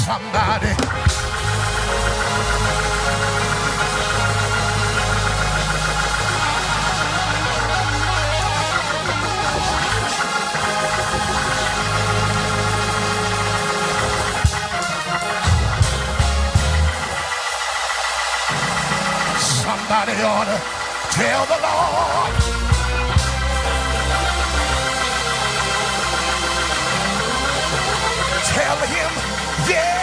Somebody. Somebody ought to tell the Lord. Tell him, yeah.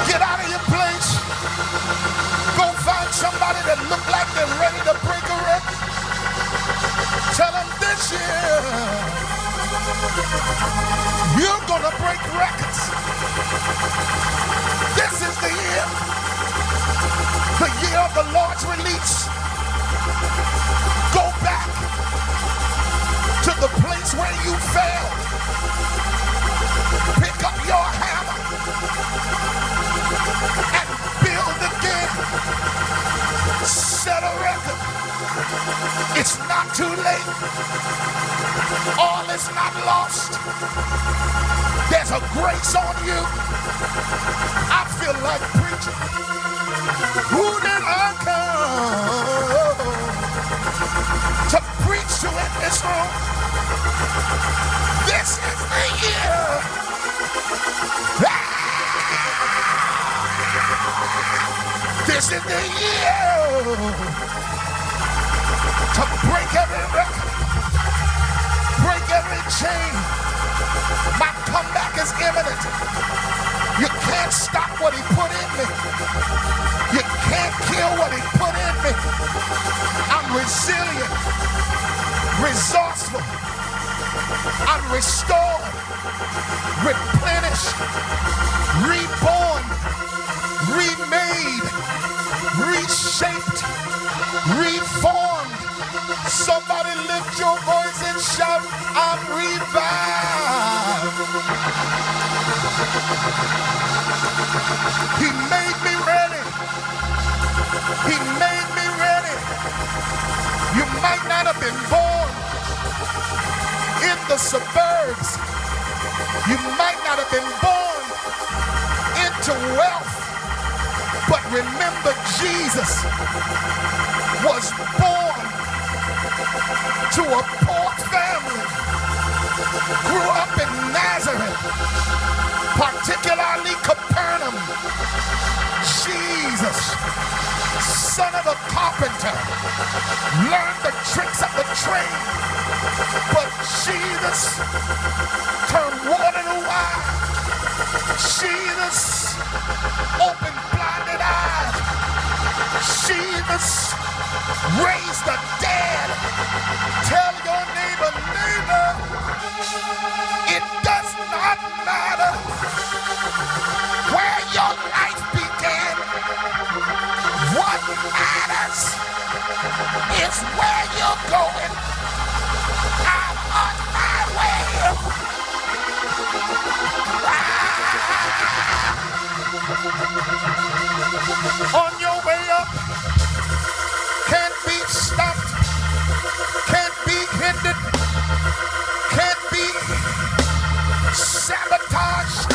Get out of your place. Go find somebody that look like they're ready to break a record. Tell them this year you're gonna break records. This is the year of the Lord's release. Go back to the place where you failed. Pick up your hammer and build again. Set a record. It's not too late. All is not lost. There's a grace on you. I feel like preaching. Who did I come to preach to in this room? This is the year. This is the year to break every record, break every chain. My comeback is imminent. You can't stop what he put in me. You can't kill what he put in me. I'm resilient, resourceful. I'm restored, replenished, reborn, remade, reshaped, reformed. Somebody lift your voice and shout, I'm revived. He made me ready. He made me ready. You might not have been born in the suburbs. You might not have been born into wealth. But remember, Jesus was born to a poor family, grew up in Nazareth, particularly Capernaum. Jesus, son of a carpenter, learned the tricks of the trade. But Jesus turned water to wine. Jesus opened blinded eyes. Jesus raised the dead. Tell your neighbor, neighbor, it does not matter where your life began. What matters is where you're going. I'm on my way. On your way up, can't be stopped, can't be hindered, can't be sabotaged,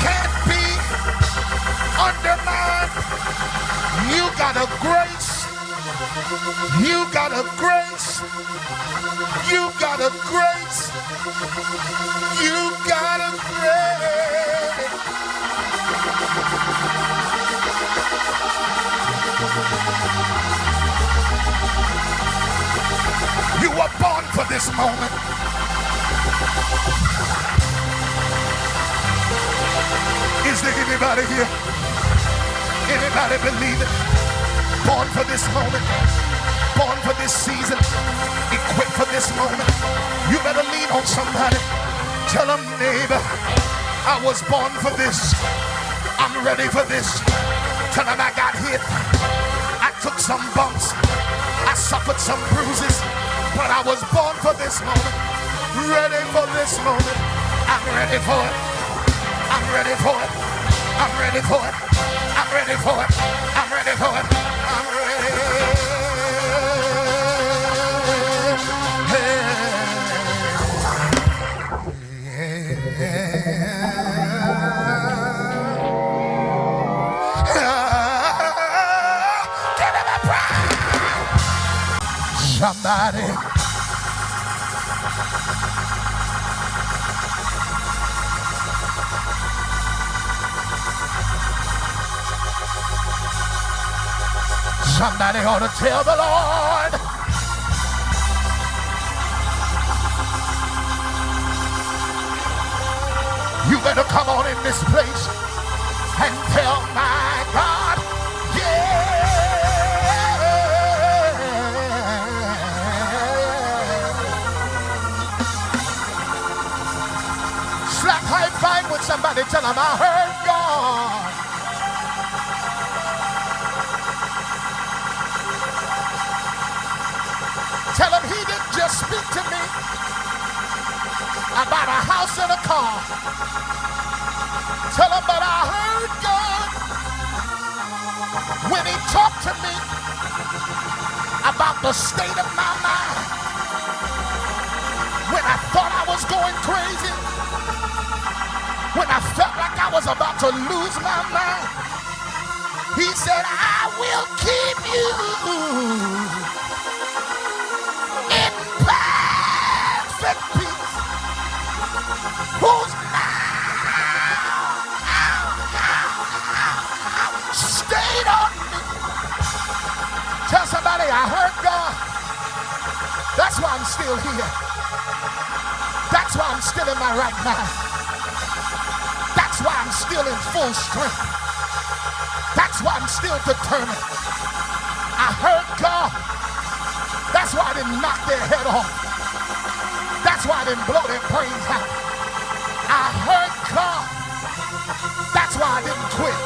can't be undermined. You got a grace, you got a grace, you got a grace, you got a grace. You were born for this moment. Is there anybody here? Anybody believe it? Born for this moment. Born for this season. Equipped for this moment. You better lean on somebody. Tell them, neighbor, I was born for this. I'm ready for this. Tell them I got hit. I took some bumps. I suffered some bruises. But I was born for this moment. Ready for this moment. I'm ready for it. I'm ready for it. I'm ready for it. I'm ready for it. I'm ready for Somebody. Somebody ought to tell the Lord. You better come on in this place and tell my God, yeah. Slap high five with somebody, tell them I heard God. Tell him he didn't just speak to me about a house and a car. Tell him, but I heard God when he talked to me about the state of my mind. When I thought I was going crazy, when I felt like I was about to lose my mind, he said, I will keep you in perfect peace, whose mind stayed on me. Tell somebody I heard God. That's why I'm still here. That's why I'm still in my right mind. That's why I'm still in full strength. That's why I'm still determined. I heard God. That's why I didn't knock their head off. That's why I didn't blow their brains out. I heard God. That's why I didn't quit.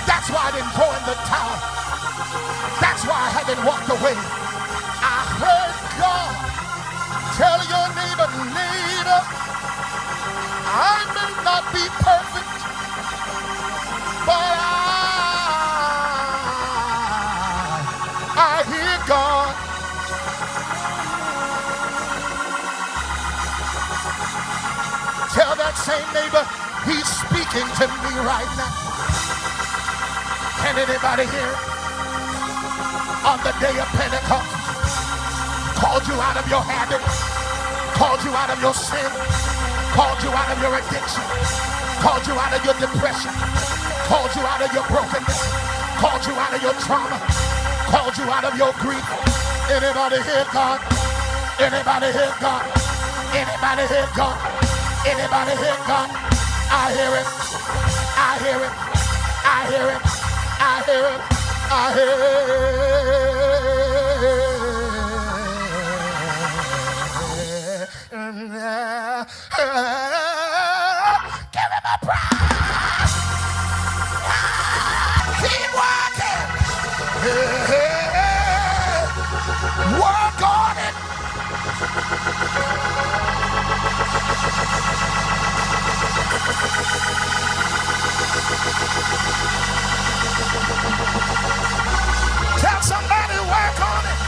That's why I didn't throw in the towel. That's why I haven't walked away. I heard God. Tell your neighbor, neighbor, I may not be perfect, but I hear God. Tell that same neighbor, he's speaking to me right now. Can anybody hear it? On the day of Pentecost, called you out of your habit, called you out of your sin, called you out of your addiction, called you out of your depression, called you out of your brokenness, called you out of your trauma, called you out of your grief. Anybody hear God? Anybody hear God? Anybody hear God? Anybody hear God? I hear it. I hear it. I hear it. I hear it. I hear it. Give him a prize. Keep working. Work on it. Tell somebody work on it.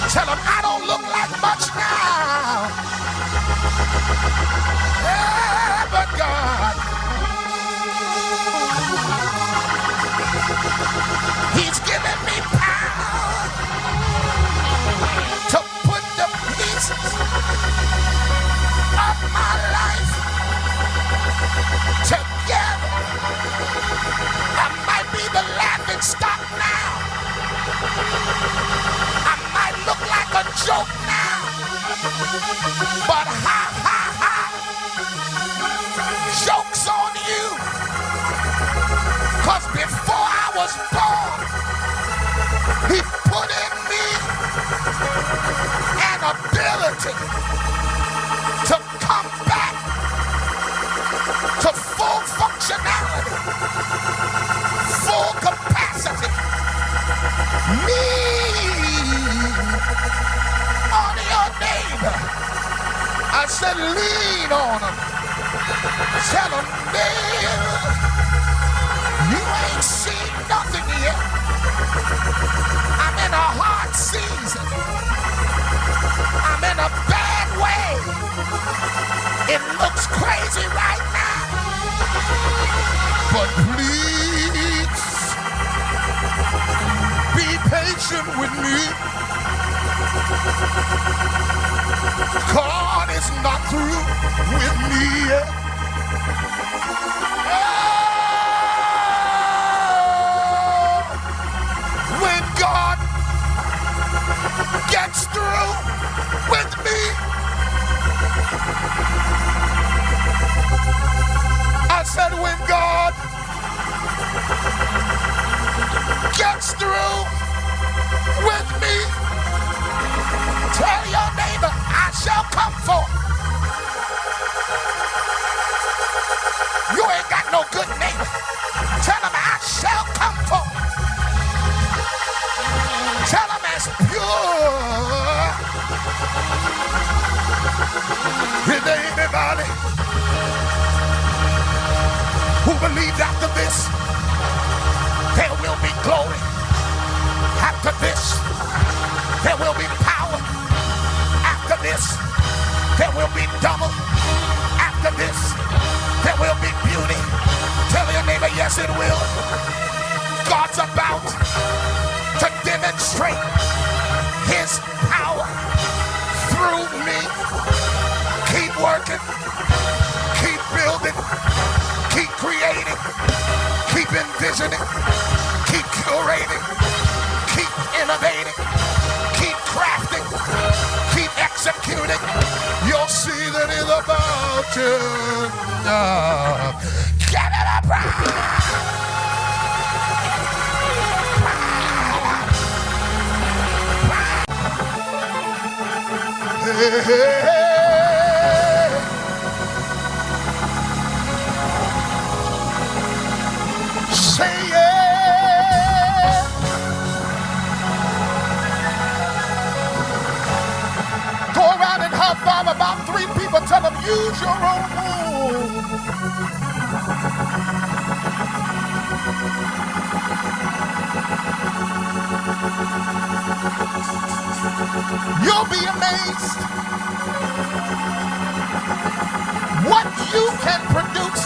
Tell them I don't look like much now. Yeah, but God, he's given me power to put the pieces of my life together. I might be the laughing stock now. I might look like a joke now. But ha ha ha, joke's on you. 'Cause before I was born, he put in me an ability to come back to full functionality, full capacity. Me on your neighbor. I said lean on him. Tell him, neighbor, you ain't seen nothing yet. I'm in a hard season. I'm in a bad way. It looks crazy right now. But please be patient. patient with me. God is not through with me yet. When God gets through with me, I said when God gets through with me, tell your neighbor I shall come forth. You ain't got no good neighbor. Tell him I shall come forth. Tell him as pure. Is there anybody who believes after this there will be glory? After this there will be power. After this there will be double. After this there will be beauty. Tell your neighbor, yes it will. God's about to demonstrate his power through me. Keep working, keep building, keep creating, keep envisioning, keep curating, keep innovating, keep crafting, keep executing. You'll see that it's about to get it up. Hey, hey, hey. Say yeah. Go around and high five about 3 people. Tell them use your own womb. You'll be amazed what you can produce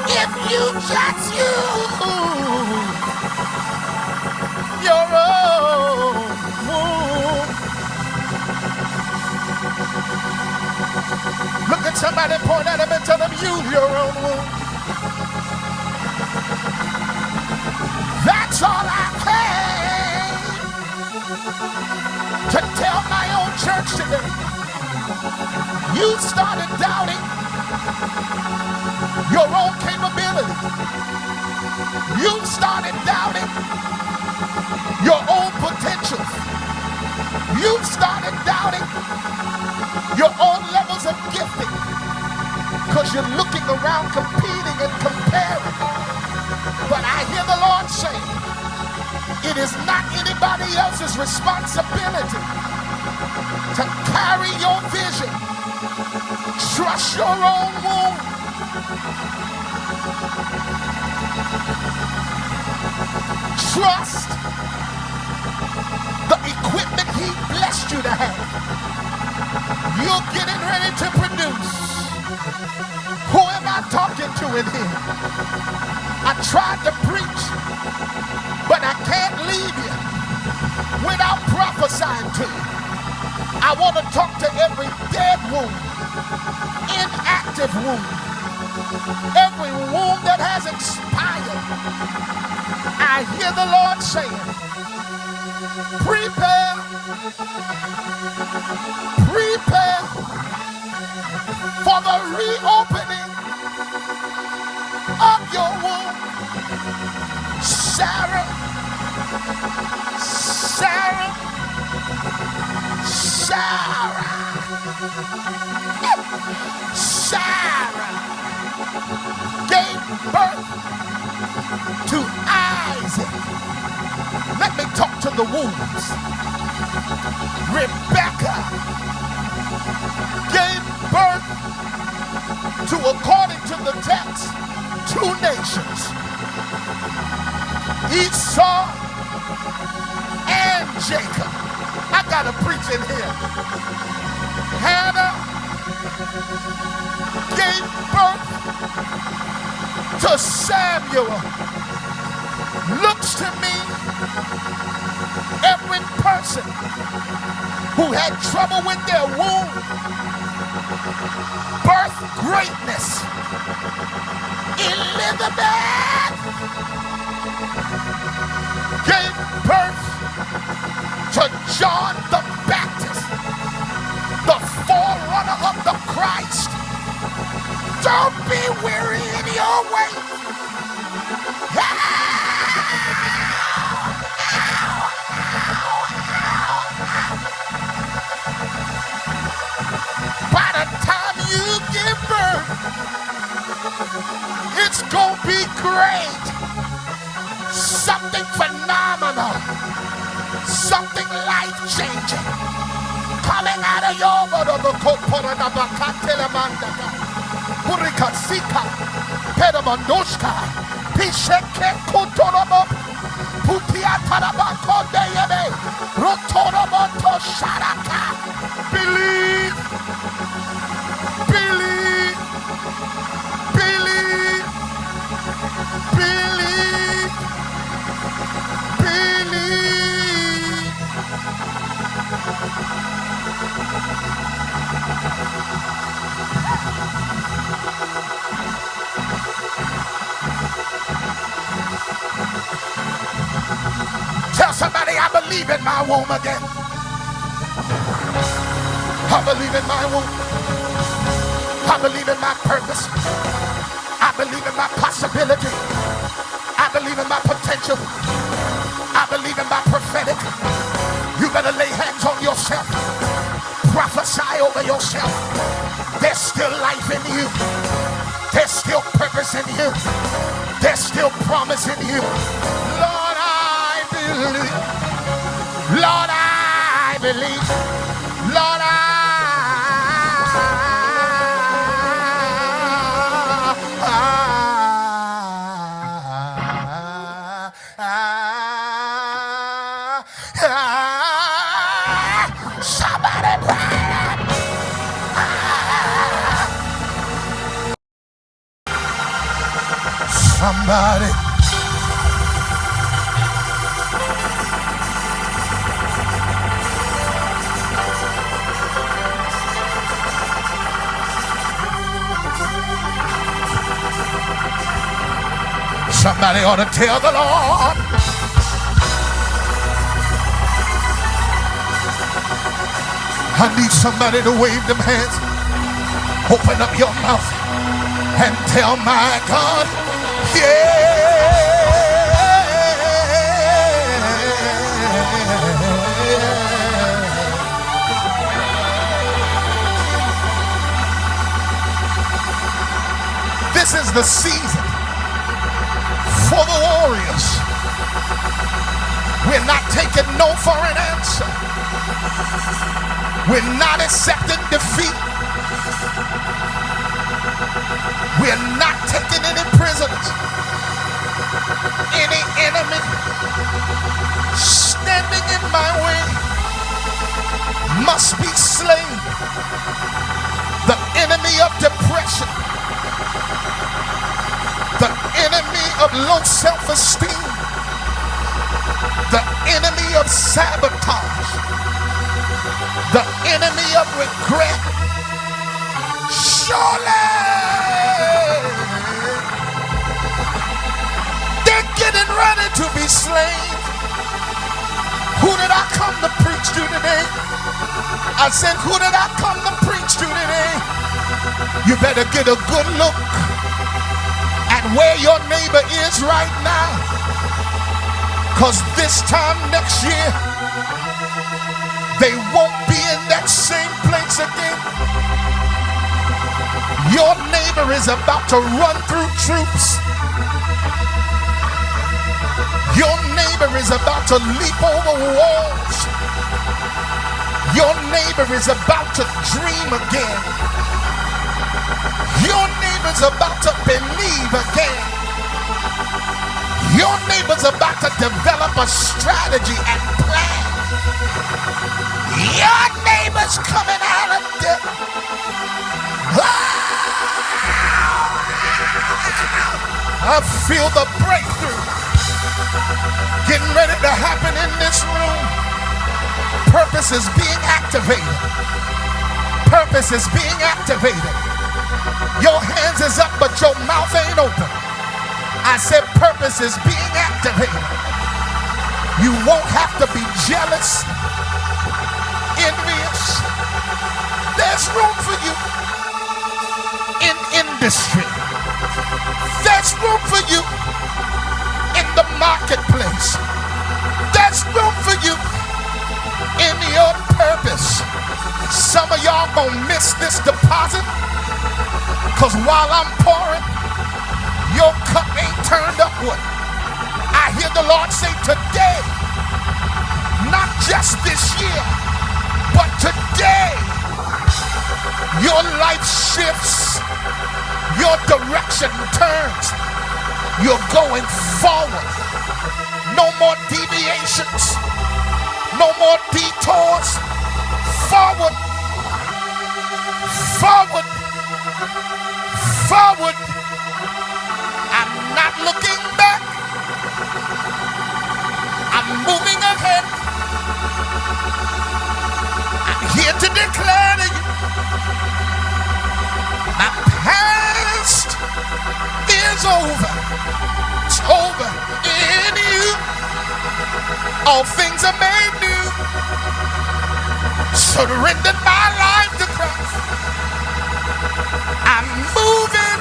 if you just use your own womb. Look at somebody, point at them and tell them use your own womb. That's all I came to tell my own church today. You started doubting your own capability. You started doubting your own potential. You started doubting your own levels of gifting because you're looking around competing and comparing. But I hear the Lord say, it is not anybody else's responsibility to carry your vision. Trust your own womb. Trust the equipment he blessed you to have. You're getting ready to produce. Who am I talking to in here? I tried to preach, but I can't leave you without prophesying to you. I want to talk to every dead womb, inactive womb, every womb that has expired. I hear the Lord saying, prepare, prepare for the reopening of your womb. Sarah, Sarah, Sarah, Sarah gave birth to Isaac. Let me talk to the wombs. Rebecca gave birth to, according to the text, 2 nations. Esau and Jacob. I gotta preach in here. Hannah gave birth to Samuel. looks to me, every person who had trouble with their womb, birth greatness. Elizabeth gave birth to John the Baptist, the forerunner of the Christ. Don't be weary in your way. By the time you give birth, it's gonna be great. Something phenomenal. Something life-changing. Coming out of your Burikasika, Pedamandoshka, Pisheke Kutorobo, Putiatarabako Deyebe, Rotoroboto Sharaka. Believe, believe, believe, believe, believe. Tell somebody, I believe in my womb again. I believe in my womb. I believe in my purpose. I believe in my possibility. I believe in my potential. I believe in my prophetic. You better lay hands on yourself. Prophesy over yourself. There's still life in you. There's still purpose in you. There's still promise in you. Lord, I believe. Lord, I believe. Lord, somebody pray. Somebody. Somebody ought to tell the Lord. I need somebody to wave them hands. Open up your mouth and tell my God, yeah. This is the season for the warriors. We're not taking no for an answer. We're not accepting defeat. We're not taking any prisoners. Any enemy standing in my way must be slain. The enemy of depression, the enemy of low self-esteem, the enemy of sabotage, the enemy of regret, surely they're getting ready to be slain. Who did I come to preach to today? I said, who did I come to preach to today? You better get a good look at where your neighbor is right now, because this time next year they won't be in that same place again. Your neighbor is about to run through troops. Your neighbor is about to leap over walls. Your neighbor is about to dream again. Your neighbor's about to believe again. Your neighbor's about to develop a strategy and plan. Your neighbor's coming out of debt. I feel the breakthrough. getting ready to happen in this room. Purpose is being activated. Purpose is being activated. Your hands is up, but your mouth ain't open. I said purpose is being activated. You won't have to be jealous, envious. There's room for you in industry. There's room for you in the marketplace. There's room for you in your purpose. Some of y'all gonna miss this deposit because while I'm pouring, your cup ain't turned upward. I hear the Lord say today, not just this year, but today, your life shifts, your direction turns, you're going forward. No more deviations, no more detours. Forward, forward, forward. I'm not looking back. I'm moving ahead. I'm here to declare to you, my past is over. It's over in you. All things are made new. Surrendered my life to Christ. I'm moving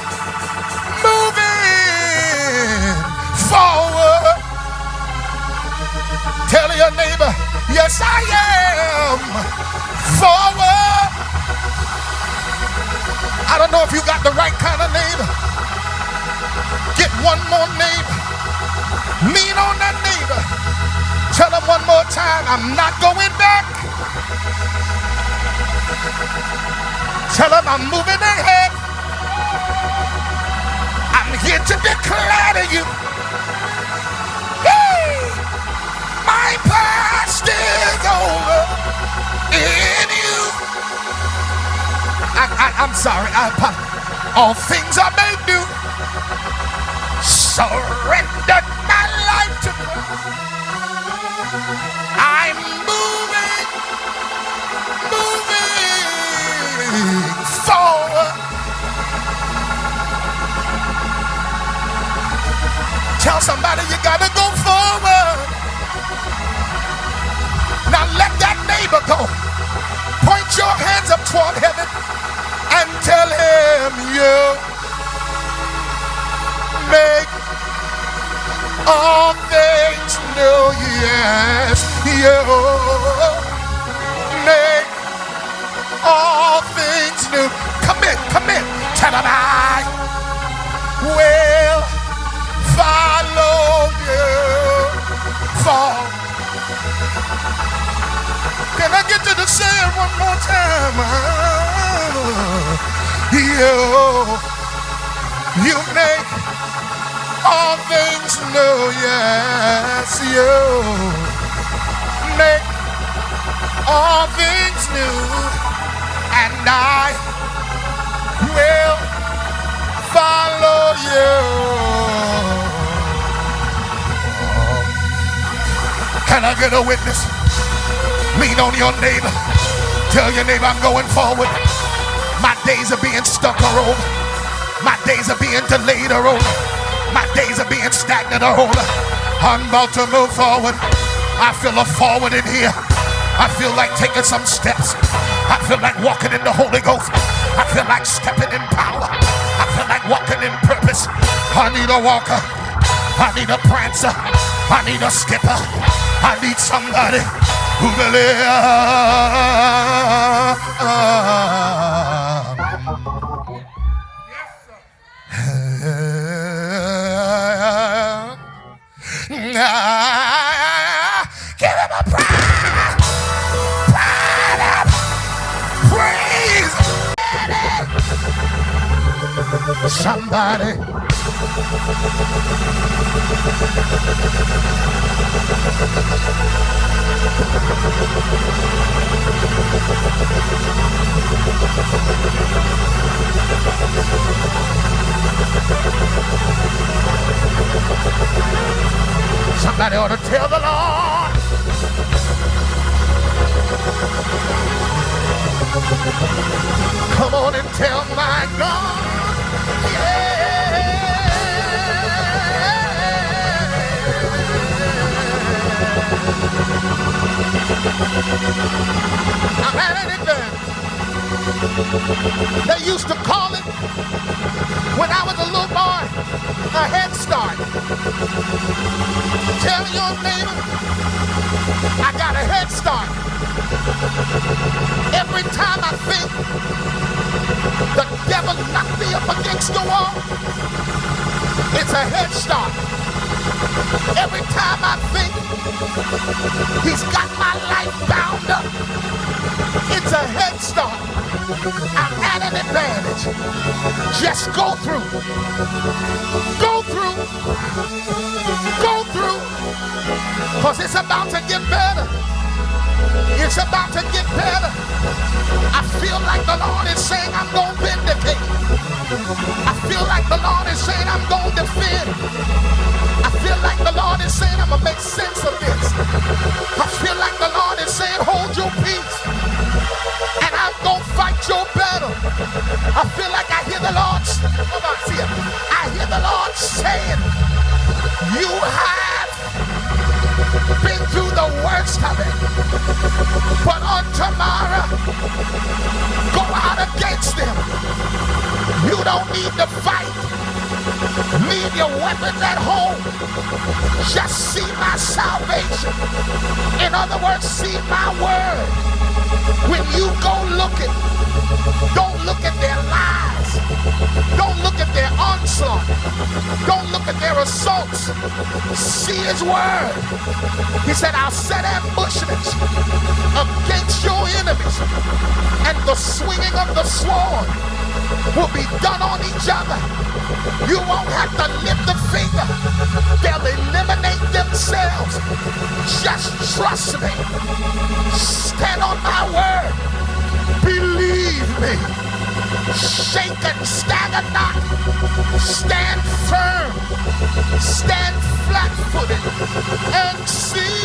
forward. Tell your neighbor, yes I am forward. I don't know if you got the right kind of neighbor. Get one more neighbor. Lean on that neighbor. Tell them one more time, I'm not going back. Tell them I'm moving ahead. I'm here to declare to you, hey, my past is over in you. I'm sorry, I apologize. All things are made new. Surrendered my life to God. I'm moving forward. Tell somebody you gotta go forward. Now let that neighbor go. Point your hands up toward heaven and tell him you make all things new. Yes, you make all things new. Come in. Tell him I will follow you. Can I get you to say it one more time? You make all things new. Yes, you make all things new, and I will follow you. Can I get a witness? Lean on your neighbor. Tell your neighbor I'm going forward. My days of being stuck are over. My days of being delayed are over. My days of being stagnant are over. I'm about to move forward. I feel a forward in here. I feel like taking some steps. I feel like walking in the Holy Ghost. I feel like stepping in power. I feel like walking in purpose. I need a walker. I need a prancer. I need a skipper. I need somebody who believes. Give him a praise. Praise. Somebody. Somebody ought to tell the Lord. Come on and tell my God. Yeah. I'm at an event. They used to call it, when I was a little boy, a head start. Tell your neighbor, I got a head start. Every time I think the devil knocked me up against the wall, it's a head start. Every time I think he's got my life bound up, it's a head start. I'm at an advantage. Just go through. Go through. Go through. Because it's about to get better. It's about to get better. I feel like the Lord is saying I'm going to vindicate. I feel like the Lord is saying I'm going to defend. I feel like the Lord is saying I'm going to make sense of this. I feel like the Lord is saying hold your peace. And I'm going to fight your battle. I feel like I hear the Lord. Hold on, see it. I hear the Lord saying, you have been through the worst of it. But on tomorrow, go out against them. You don't need to fight. Leave your weapons at home. Just see my salvation. In other words, see my word. When you go looking, don't look at their lies. Don't look at their onslaught. Don't look at their assaults. See his word. He said, I'll set ambushments against your enemies, and the swinging of the sword will be done on each other. You won't have to lift a finger. They'll eliminate themselves. Just trust me. Stand on my word. Believe me. Shake and stagger not. Stand firm. Stand flat-footed and see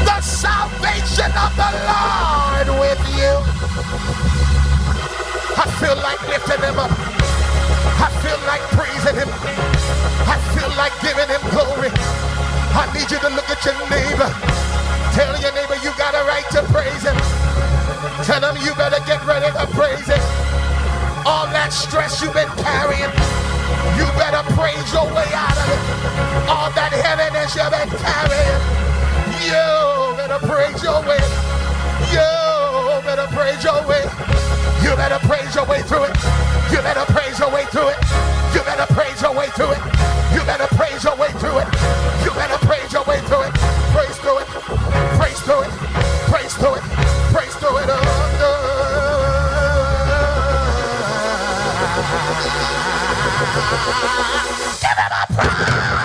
the salvation of the Lord with you. I feel like lifting him up. I feel like praising him. I feel like giving him glory. I need you to look at your neighbor. Tell your neighbor you got a right to praise him. Tell him you better get ready to praise him. All that stress you've been carrying, you better praise your way out of it. All that heaviness you've been carrying, you better praise your way. You better praise your way. You better praise your way through it. You better praise your way through it. You better praise your way through it. You better praise your way through it. You better praise your way through it. Praise through it. Praise through it. Praise through it. Praise through it. Give him a praise.